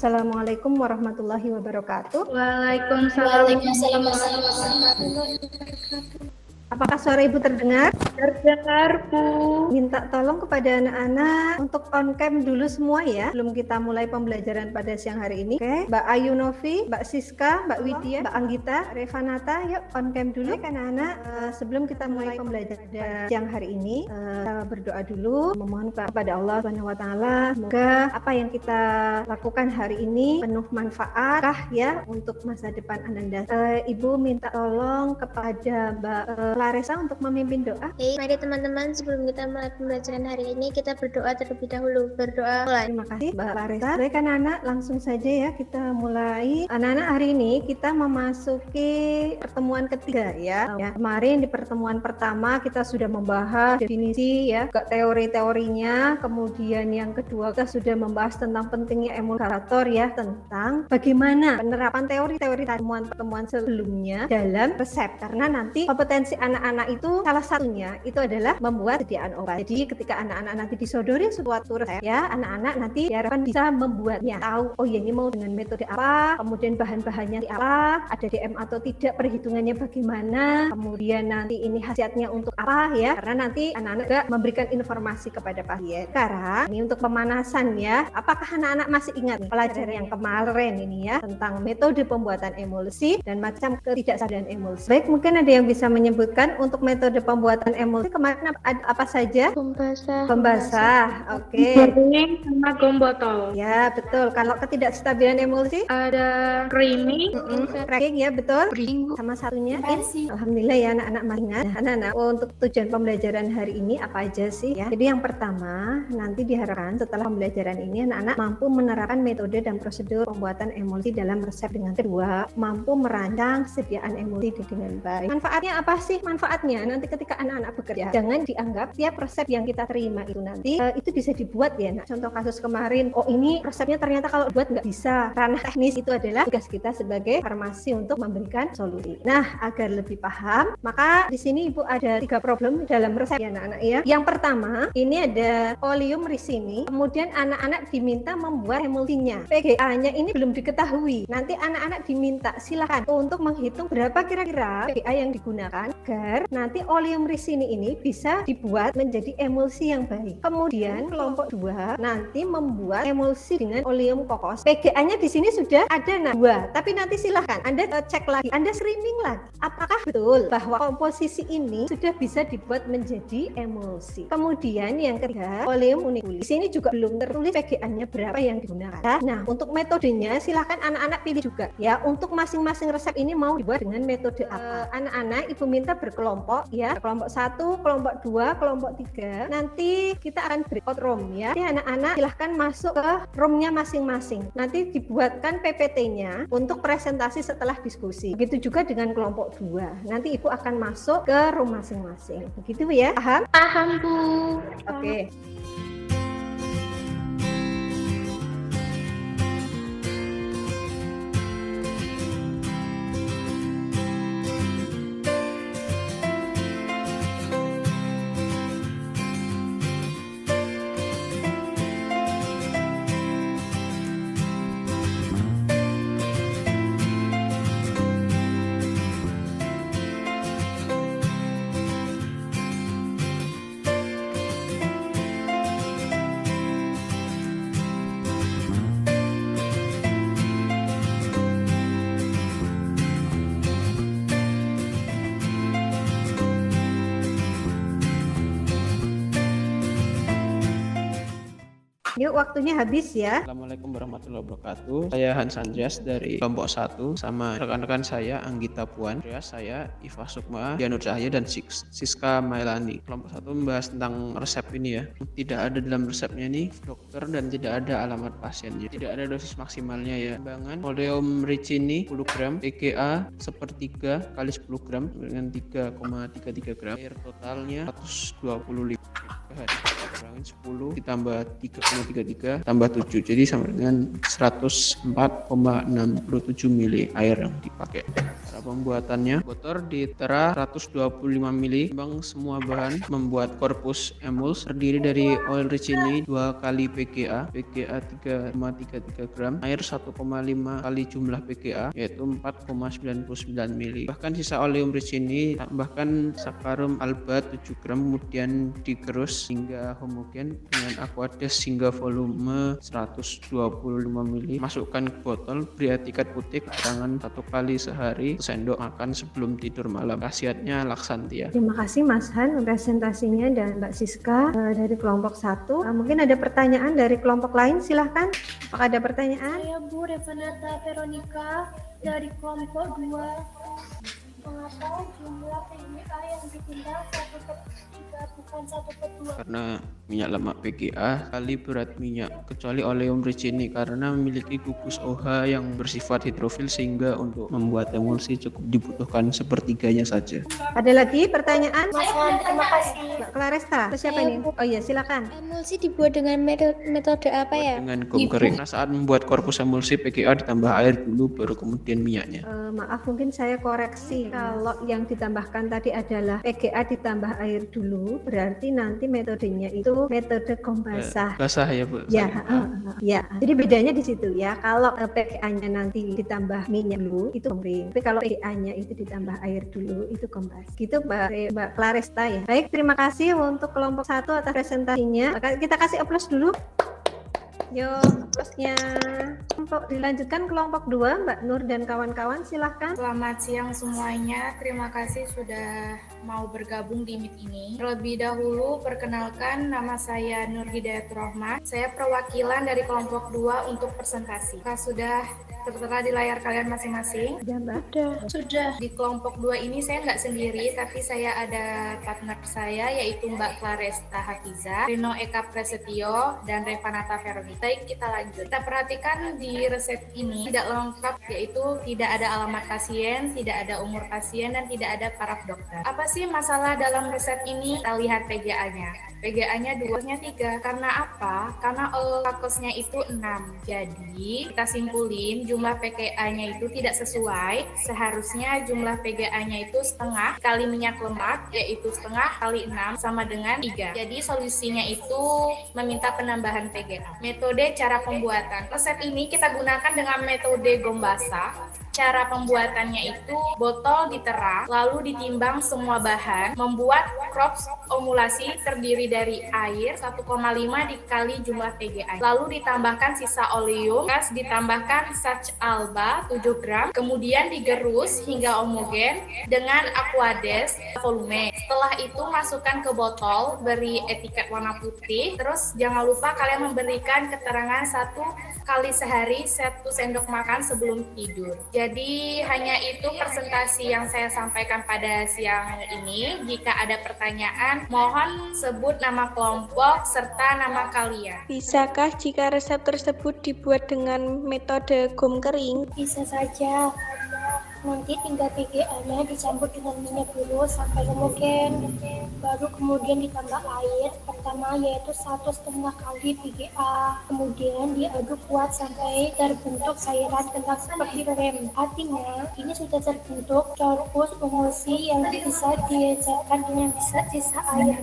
Assalamualaikum warahmatullahi wabarakatuh. Waalaikumsalam. Apakah suara Ibu terdengar? Terdengar, Bu. Minta tolong kepada anak-anak untuk on cam dulu semua ya, sebelum kita mulai pembelajaran pada siang hari ini. Oke, Mbak Ayu Novi, Mbak Siska, Mbak Widya, Mbak Anggita, Revanata, yuk on cam dulu kan anak-anak. Sebelum kita mulai pembelajaran pada siang hari ini, kita berdoa dulu, memohon kepada Allah Subhanahu wa taala semoga apa yang kita lakukan hari ini penuh manfaat ya untuk masa depan Ananda. Ibu minta tolong kepada Mbak Larissa untuk memimpin doa. Mari teman-teman, sebelum kita mulai pembelajaran hari ini, kita berdoa terlebih dahulu. Berdoa mulai. Terima kasih Mbak Larissa. Baik anak-anak, langsung saja ya kita mulai. Anak-anak, hari ini kita memasuki pertemuan ketiga ya. Kemarin di pertemuan pertama kita sudah membahas definisi ya, teori-teorinya. Kemudian yang kedua kita sudah membahas tentang pentingnya emulgator ya, tentang bagaimana penerapan teori-teori pertemuan sebelumnya dalam resep. Karena nanti kompetensi anak-anak itu salah satunya itu adalah membuat sediaan obat. Jadi ketika anak-anak nanti disodori suatu resep ya, anak-anak nanti diharapkan bisa membuatnya, tahu oh ya ini mau dengan metode apa, kemudian bahan-bahannya apa, ada DM atau tidak, perhitungannya bagaimana, kemudian nanti ini khasiatnya untuk apa ya, karena nanti anak-anak juga memberikan informasi kepada pasien. Sekarang ini untuk pemanasan ya, apakah anak-anak masih ingat nih pelajaran yang kemarin ini ya tentang metode pembuatan emulsi dan macam ketidaksadaan emulsi. Baik, mungkin ada yang bisa menyebutkan untuk metode pembuatan emulsi kemarin ada apa saja? Pembasah. Oke. Goreng sama gombotol. Ya, betul. Kalau ketidakstabilan emulsi Ada creaming, cracking ya, betul. Sama satunya alhamdulillah ya anak-anak masih ingat. Nah, anak-anak untuk tujuan pembelajaran hari ini apa aja sih ya? Jadi yang pertama, nanti diharapkan setelah pembelajaran ini anak-anak mampu menerapkan metode dan prosedur pembuatan emulsi dalam resep. Dengan kedua, mampu merancang sediaan emulsi dengan baik. Manfaatnya apa sih? Manfaatnya nanti ketika anak-anak bekerja, jangan dianggap tiap resep yang kita terima itu nanti itu bisa dibuat ya. Nah, contoh kasus kemarin, oh ini resepnya ternyata kalau buat nggak bisa. Ranah teknis itu adalah tugas kita sebagai farmasi untuk memberikan solusi. Nah, agar lebih paham, maka di sini Ibu ada 3 problem dalam resep ya anak-anak ya. Yang pertama, ini ada oleum ricini, kemudian anak-anak diminta membuat emulsinya. PGA-nya ini belum diketahui. Nanti anak-anak diminta silakan untuk menghitung berapa kira-kira PGA yang digunakan agar nanti oleum ricini ini bisa dibuat menjadi emulsi yang baik. Kemudian kelompok 2 nanti membuat emulsi dengan oleum kokos. PGA-nya di sini sudah ada 2, tapi nanti silahkan Anda cek lagi, Anda screening lagi. Apakah betul bahwa komposisi ini sudah bisa dibuat menjadi emulsi? Kemudian yang ketiga, oleum uniculi. Di sini juga belum tertulis PGA-nya berapa yang digunakan. Nah, untuk metodenya silahkan anak-anak pilih juga ya. Untuk masing-masing resep ini mau dibuat dengan metode apa? Anak-anak Ibu minta berkelompok ya. Kelompok 1, kelompok 2, kelompok 3. Nanti kita akan breakout room ya. Jadi anak-anak silahkan masuk ke roomnya masing-masing. Nanti dibuatkan PPT-nya untuk presentasi setelah diskusi. Begitu juga dengan kelompok 2. Nanti Ibu akan masuk ke room masing-masing. Begitu ya? Paham? paham, Bu. Oke. Yuk, waktunya habis ya. Assalamualaikum warahmatullahi wabarakatuh. Saya Hans Andreas dari kelompok 1 sama rekan-rekan saya Anggita Puan, saya Iva Sukma, Dianur Cahaya dan Siska Mailani. Kelompok 1 membahas tentang resep ini ya. Tidak ada dalam resepnya ini dokter dan tidak ada alamat pasiennya. Tidak ada dosis maksimalnya ya. Timbangan oleum ricini 10 gram, PGA sepertiga kali 10 gram dengan 3,33 gram. Air totalnya 125. bahan. Kurangin 10 ditambah 3,33 tambah 7, jadi sama dengan 104,67 mili air yang dipakai. Cara pembuatannya, botol ditera 125 mili, timbang semua bahan. Membuat korpus emuls terdiri dari oil ricini 2 kali PGA 3,33 gram, air 1,5 kali jumlah PGA yaitu 4,99 mili. Bahkan sisa oleum ricini tambahkan sakarum alba 7 gram, kemudian digerus hingga homogen dengan aquades hingga volume 125 mili. Masukkan ke botol, beri etiket putih, keterangan 1 kali sehari, sendok makan sebelum tidur malam. Khasiatnya laksantia. Terima kasih Mas Han presentasinya dan Mbak Siska dari kelompok 1. Mungkin ada pertanyaan dari kelompok lain, silahkan. Apakah ada pertanyaan? Saya Bu Revanata Veronica dari kelompok 2. Mengapa jumlah PGA yang ditimbang 1/3 bukan 1/2? Karena minyak lemak PGA kali berat minyak, kecuali oleum ricini karena memiliki gugus OH yang bersifat hidrofil sehingga untuk membuat emulsi cukup dibutuhkan sepertiganya saja. Ada lagi pertanyaan? Mas Han, terima kasih. Mbak Claresta, terus siapa ini? Oh iya, silakan. Emulsi dibuat dengan metode apa ya? Dengan gom kering. Nah, saat membuat korpus emulsi PGA ditambah air dulu baru kemudian minyaknya. Maaf, mungkin saya koreksi. Kalau yang ditambahkan tadi adalah PGA ditambah air dulu, berarti nanti metodenya itu metode gom basah. Basah ya Bu? Ya, ya. Jadi bedanya di situ ya. Kalau PGA-nya nanti ditambah minyak dulu itu kering. Tapi kalau PGA-nya itu ditambah air dulu itu gom basah. Gitu Mbak Claresta ya. Baik, terima kasih untuk kelompok 1 atas presentasinya. Kita kasih aplaus dulu. Yuk, aplausnya. Dilanjutkan kelompok 2, Mbak Nur dan kawan-kawan, silahkan. Selamat siang semuanya, terima kasih sudah mau bergabung di Meet ini. Terlebih dahulu, perkenalkan nama saya Nur Hidayatur Rahman. Saya perwakilan dari kelompok 2 untuk presentasi. Sudah tertera di layar kalian masing-masing. Ya, Mbak. Sudah. Di kelompok 2 ini saya nggak sendiri, tapi saya ada partner saya, yaitu Mbak Claresta Hafiza, Rino Eka Prasetyo, dan Revanata Veronica. Baik, kita lanjut. Kita perhatikan di resep ini tidak lengkap, yaitu tidak ada alamat pasien, tidak ada umur pasien, dan tidak ada paraf dokter. Apa sih masalah dalam resep ini? Kita lihat PGA-nya. PGA-nya 2-3. Karena apa? Karena lakosnya itu 6. Jadi, kita simpulin jumlah PGA-nya itu tidak sesuai. Seharusnya jumlah PGA-nya itu setengah kali minyak lemak, yaitu setengah kali 6 sama dengan 3. Jadi, solusinya itu meminta penambahan PGA. Metode cara pembuatan. Resep ini kita gunakan dengan metode gom basah. Cara pembuatannya itu botol ditera, lalu ditimbang semua bahan, membuat crops omulasi terdiri dari air 1,5 dikali jumlah PGA. Lalu ditambahkan sisa oleum, ditambahkan sach alba 7 gram, kemudian digerus hingga homogen dengan aquades volume. Setelah itu masukkan ke botol, beri etiket warna putih, terus jangan lupa kalian memberikan keterangan 1 kali sehari 1 sendok makan sebelum tidur. Jadi hanya itu presentasi yang saya sampaikan pada siang ini. Jika ada pertanyaan, mohon sebut nama kelompok serta nama kalian. Bisakah jika resep tersebut dibuat dengan metode gom kering? Bisa saja. Nanti tinggal PGA-nya dicampur dengan minyak dulu sampai homogen, baru kemudian ditambah air. Pertama yaitu 1,5 kali PGA, kemudian diaduk kuat sampai terbentuk cairan kental seperti rem. Artinya ini sudah terbentuk corpus emulsi yang bisa diecatkan dengan sisa air.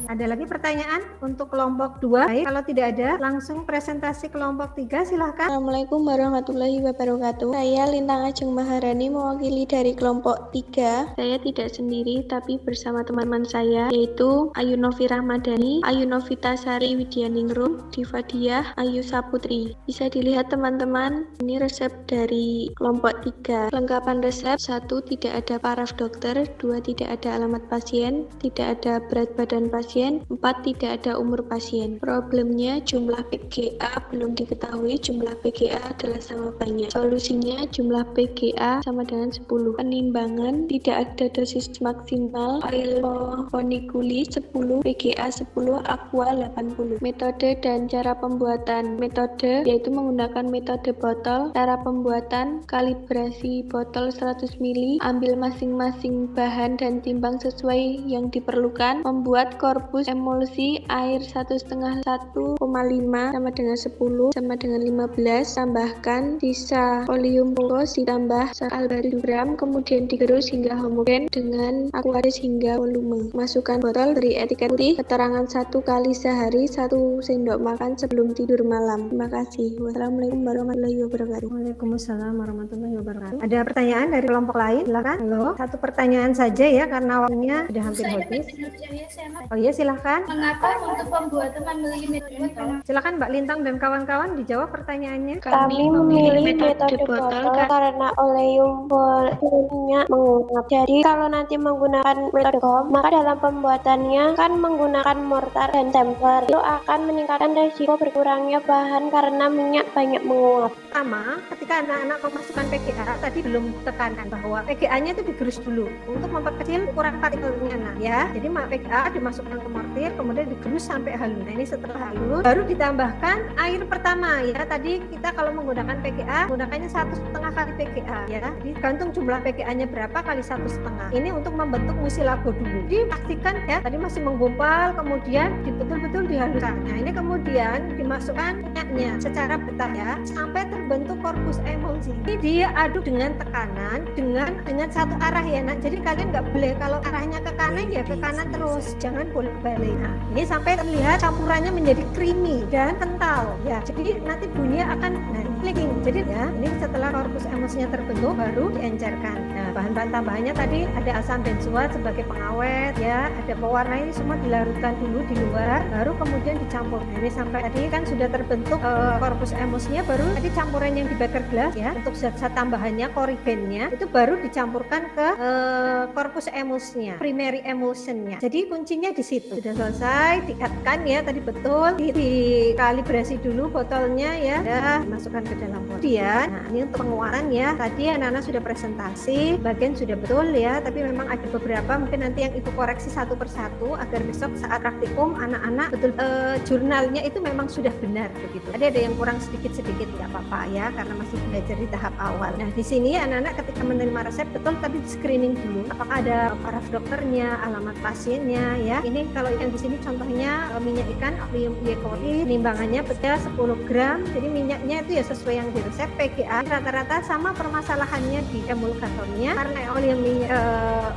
Ada lagi pertanyaan untuk kelompok 2? Baik, kalau tidak ada, langsung presentasi kelompok 3, silahkan. Assalamualaikum warahmatullahi wabarakatuh. Saya Lintang Ajeng Maharani, mewakili dari kelompok 3. Saya tidak sendiri, tapi bersama teman-teman saya, yaitu Ayu Novi Rahmadani, Ayu Novita Sari Widyaningrum, Diva Diah, Ayu Saputri. Bisa dilihat teman-teman, ini resep dari kelompok 3. Lengkapan resep: 1. Tidak ada paraf dokter. 2. Tidak ada alamat pasien. Tidak ada berat badan pasien. 4. Tidak ada umur pasien. Problemnya jumlah PGA belum diketahui, jumlah PGA adalah sama banyak. Solusinya jumlah PGA sama dengan 10. Penimbangan: tidak ada dosis maksimal, Pylorhoniculi 10, PGA 10, aqua 80. Metode dan cara pembuatan. Metode yaitu menggunakan metode botol. Cara pembuatan: kalibrasi botol 100 ml, ambil masing-masing bahan dan timbang sesuai yang diperlukan, membuat buat korpus emulsi air 1,5 1,5 sama dengan 10 sama dengan 15, tambahkan sisa oleum poros ditambah albarium, kemudian digerus hingga homogen dengan aqueous hingga volume. Masukkan botol, beri etiket putih, keterangan 1 kali sehari, 1 sendok makan sebelum tidur malam. Terima kasih. Wassalamualaikum warahmatullahi wabarakatuh. Waalaikumsalam warahmatullahi wabarakatuh. Ada pertanyaan dari kelompok lain? Silakan. Halo, satu pertanyaan saja ya karena waktunya sudah hampir habis. Oh iya, silakan. Mengapa untuk pembuatan memilih metode botol? Silakan Mbak Lintang dan kawan-kawan dijawab pertanyaannya. Kami memilih metode botol karena oleum minyak menguap. Jadi kalau nanti menggunakan metode GOM, maka dalam pembuatannya kan menggunakan mortar dan temper. Itu akan meningkatkan resiko berkurangnya bahan karena minyak banyak menguap. Pertama, ketika anak-anak memasukkan PGA, tadi belum tekanan bahwa PGA-nya itu digerus dulu untuk memperkecil ukuran partikelnya. Nah, ya. Jadi PGA dimasukkan ke mortir, kemudian digerus sampai halus. Nah, ini setelah halus, baru ditambahkan air pertama ya. Tadi kita kalau menggunakan PGA, menggunakannya 1,5 kali PGA ya. Jadi gantung jumlah PGA-nya berapa kali 1,5. Ini untuk membentuk musilago dulu. Jadi pastikan ya, tadi masih menggumpal, kemudian betul-betul dihaluskan. Nah, ini kemudian dimasukkan minyaknya secara bertahap ya, sampai terbentuk korpus emulsi. Ini dia aduk dengan tekanan dengan satu arah ya nak. Jadi kalian nggak boleh kalau arahnya ke kanan ya ke kanan terus, jangan bolak-balik. Nah, ini sampai terlihat campurannya menjadi creamy dan kental ya. Jadi nanti bunyinya akan clicking. Jadi ya, ini setelah korpus emulsinya terbentuk baru diencerkan. Nah, bahan-bahan tambahannya tadi ada asam benzoat sebagai pengawet ya, ada pewarna, ini semua dilarutkan dulu di luar, baru kemudian dicampur. Nah, ini sampai tadi kan sudah terbentuk korpus emulsinya, baru tadi campuran yang di beker gelas ya, untuk zat-zat tambahannya, korigennya itu baru dicampurkan ke korpus emulsinya, primary emulsionnya. Jadi kuncinya di situ. Sudah selesai, diatkan ya tadi betul, dikalibrasi dulu botolnya ya, masukkan ke dalam botol. Kemudian, nah ini untuk penguatan ya. Tadi anak-anak sudah presentasi, bagian sudah betul ya, tapi memang ada beberapa mungkin nanti yang ibu koreksi satu persatu agar besok saat praktikum anak-anak betul jurnalnya itu memang sudah benar begitu. Ada yang kurang sedikit-sedikit nggak apa-apa ya, karena masih belajar di tahap awal. Nah di sini anak-anak ketika menerima resep betul tadi di screening dulu, apakah ada paraf dokternya, alamat pasiennya ya. Ini kalau yang di sini contohnya minyak ikan oleum iekori, timbangannya betul 10 gram. Jadi minyaknya itu ya sesuai yang di resep. PGA rata-rata sama permasalahannya di emulgatornya, karena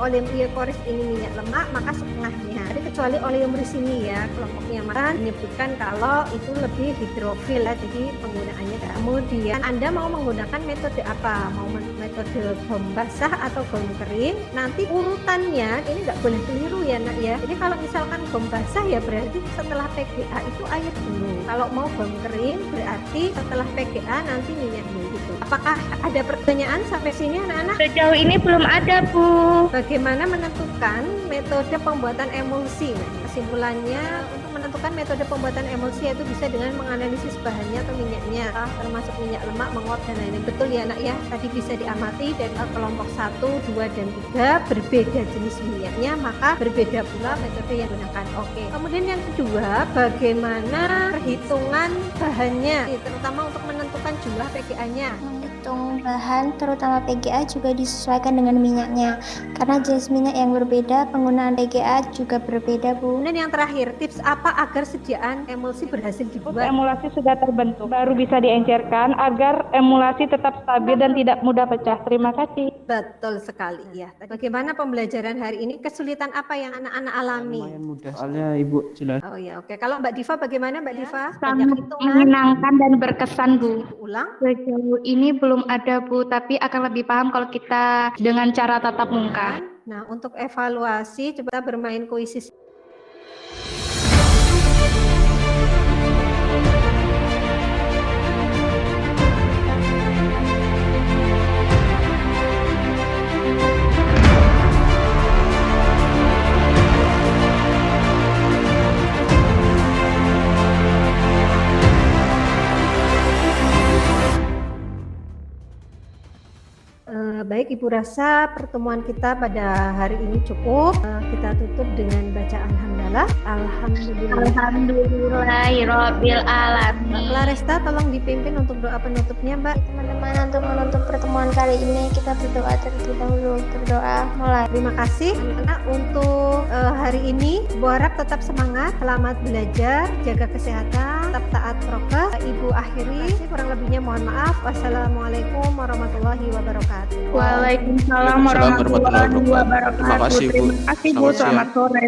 oleum iekori ini minyak lemak maka setengahnya. Jadi kecuali oleum risini ya kelompoknya menyebutkan kalau itu lebih hidrofil ya, jadi penggunaannya. Kemudian Anda mau menggunakan metode apa? Mau metode GOM basah atau GOM kering? Nanti urutannya ini nggak boleh keliru ya nak ya. Jadi kalau misalkan GOM basah ya berarti setelah PGA itu air dulu. Kalau mau GOM kering berarti setelah PGA nanti minyak dulu gitu. Apakah ada pertanyaan sampai sini anak-anak? Sejauh ini belum ada, Bu. Bagaimana menentukan metode pembuatan emulsi? Nah, kesimpulannya untuk menentukan metode pembuatan emulsi yaitu bisa dengan menganalisis bahannya atau minyaknya, termasuk minyak lemak, menguap dan lain-lain. Betul ya nak ya, tadi bisa diamati dari kelompok 1, 2, dan 3 berbeda jenis minyaknya, maka berbeda pula metode yang digunakan. Oke. Kemudian yang kedua, bagaimana perhitungan bahannya, terutama untuk menentukan jumlah PGA-nya. Menghitung bahan terutama PGA juga disesuaikan dengan minyaknya. Karena jenis minyak yang berbeda, penggunaan PGA juga berbeda, Bu. Kemudian yang terakhir, tips apa agar sediaan emulsi berhasil dibuat? Emulasi sudah terbentuk, baru bisa diencerkan agar emulasi tetap stabil dan tidak mudah pecah. Terima kasih. Betul sekali ya. Bagaimana pembelajaran hari ini? Kesulitan apa yang anak-anak alami? Lumayan mudah soalnya Ibu jelas. Oh ya, oke. Kalau Mbak Diva bagaimana Mbak Diva? Sangat menyenangkan dan berkesan, Bu. Ulang. Sejauh ini belum ada, Bu, tapi akan lebih paham kalau kita dengan cara tatap muka. Nah, untuk evaluasi coba kita bermain kuisis. Baik, Ibu rasa pertemuan kita pada hari ini cukup. Kita tutup dengan bacaan hamdalah. Alhamdulillah. Alhamdulillahirabbil Mbak alamin. Claresta tolong dipimpin untuk doa penutupnya, Mbak. Teman-teman, untuk menutup pertemuan kali ini kita berdoa terlebih dahulu. Berdoa mulai. Terima kasih anak-anak untuk hari ini. Ibu harap tetap semangat, selamat belajar, jaga kesehatan, tetap taat prokes. Ibu akhiri, kurang lebihnya mohon maaf. Wassalamualaikum warahmatullahi wabarakatuh. Waalaikumsalam Waalaikumsalam warahmatullahi warahmatullahi wabarakatuh. wabarakatuh. Terima kasih, Bu. Terima kasih Bu, Selamat siang. selamat sore.